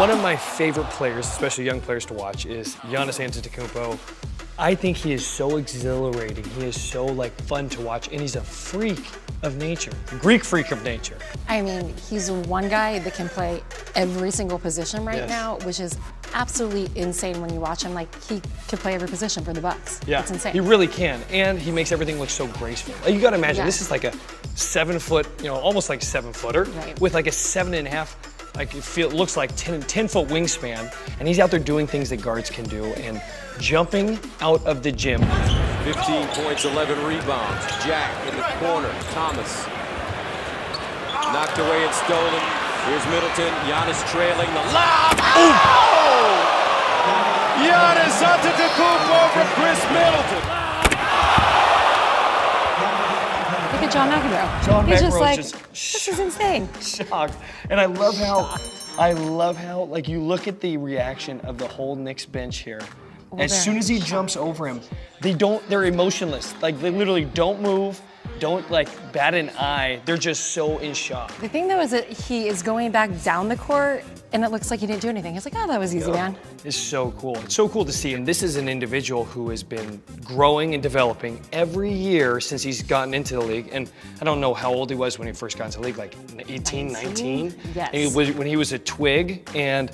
One of my favorite players, especially young players to watch, is Giannis Antetokounmpo. I think he is so exhilarating. He is so fun to watch, and he's a freak of nature, Greek freak of nature. I mean, he's one guy that can play every single position right now, which is absolutely insane when you watch him. Like, he could play every position for the Bucks. Yeah, it's insane. He really can, and he makes everything look so graceful. Like, you gotta imagine, this is like a 7-foot, almost like 7-footer, with like a 7.5, it looks like 10-foot wingspan, and he's out there doing things that guards can do, and jumping out of the gym. 15 points, 11 rebounds. Jack in the corner. Thomas. Knocked away and stolen. Here's Middleton. Giannis trailing the lob. Oh! Giannis Antetokounmpo for Chris Middleton. Look at John McEnroe. He's just like, this is insane. Shocked. And I love how, you look at the reaction of the whole Knicks bench here. As soon as he jumps over him, they're emotionless. They literally don't move, don't bat an eye. They're just so in shock. The thing though is that he is going back down the court and it looks like he didn't do anything. He's like, oh, that was easy, man. It's so cool. It's so cool to see. And this is an individual who has been growing and developing every year since he's gotten into the league. And I don't know how old he was when he first got into the league, like 18, 19? Yes. And when he was a twig, and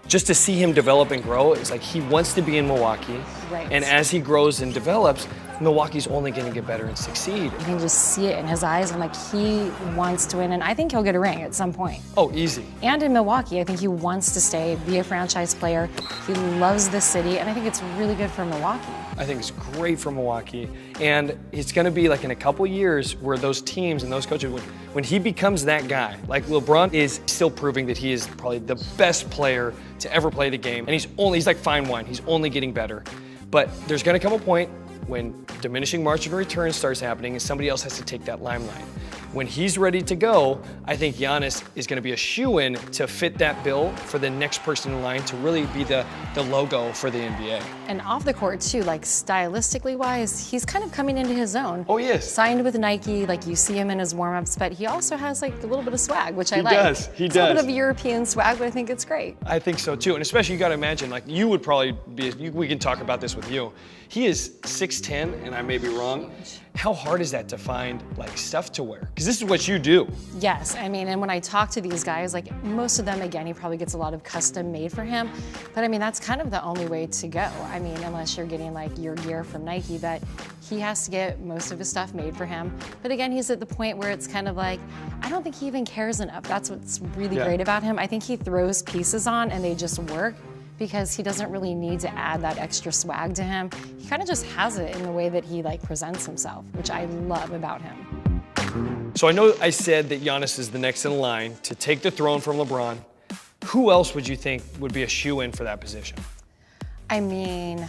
just to see him develop and grow, it's like he wants to be in Milwaukee. Right. And as he grows and develops, Milwaukee's only going to get better and succeed. You can just see it in his eyes, and he wants to win, and I think he'll get a ring at some point. Oh, easy. And in Milwaukee, I think he wants to stay, be a franchise player. He loves this city, and I think it's really good for Milwaukee. I think it's great for Milwaukee, and it's going to be in a couple years where those teams and those coaches, when he becomes that guy, LeBron is still proving that he is probably the best player to ever play the game, and he's like fine wine, he's only getting better. But there's going to come a point when diminishing margin of return starts happening and somebody else has to take that limelight. When he's ready to go, I think Giannis is going to be a shoo-in to fit that bill for the next person in line to really be the logo for the NBA. And off the court too, stylistically wise, he's kind of coming into his own. Oh, yes. Signed with Nike, you see him in his warm-ups, but he also has a little bit of swag, which I like. He does. A little bit of European swag, but I think it's great. I think so too, and especially you got to imagine, you would probably be, we can talk about this with you. He is 6'10", and I may be wrong. How hard is that to find stuff to wear? Because this is what you do. Yes, I mean, and when I talk to these guys, most of them, again, he probably gets a lot of custom made for him. But I mean, that's kind of the only way to go. I mean, unless you're getting your gear from Nike, that he has to get most of his stuff made for him. But again, he's at the point where it's kind of I don't think he even cares enough. That's what's really great about him. I think he throws pieces on and they just work, because he doesn't really need to add that extra swag to him. He kind of just has it in the way that he presents himself, which I love about him. So I know I said that Giannis is the next in line to take the throne from LeBron. Who else would you think would be a shoo-in for that position? I mean,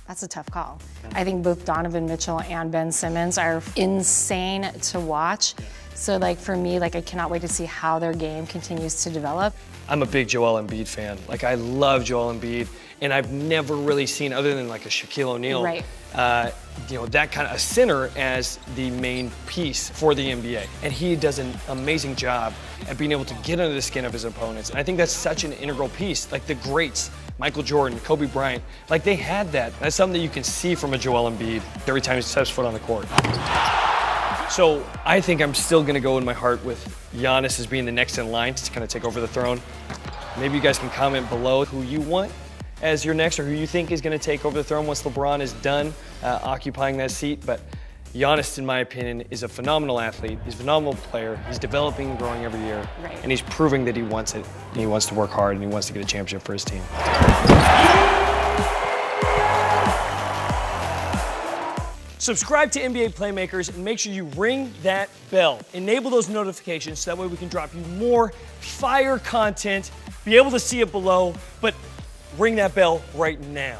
that's a tough call. I think both Donovan Mitchell and Ben Simmons are insane to watch. So for me, I cannot wait to see how their game continues to develop. I'm a big Joel Embiid fan. I love Joel Embiid, and I've never really seen, other than a Shaquille O'Neal, that kind of a center as the main piece for the NBA. And he does an amazing job at being able to get under the skin of his opponents. And I think that's such an integral piece. The greats, Michael Jordan, Kobe Bryant, they had that. That's something that you can see from a Joel Embiid every time he steps foot on the court. So I think I'm still going to go in my heart with Giannis as being the next in line to kind of take over the throne. Maybe you guys can comment below who you want as your next, or who you think is going to take over the throne once LeBron is done occupying that seat. But Giannis, in my opinion, is a phenomenal athlete. He's a phenomenal player. He's developing and growing every year. Right. And he's proving that he wants it, and he wants to work hard, and he wants to get a championship for his team. Subscribe to NBA Playmakers and make sure you ring that bell. Enable those notifications so that way we can drop you more fire content. Be able to see it below, but ring that bell right now.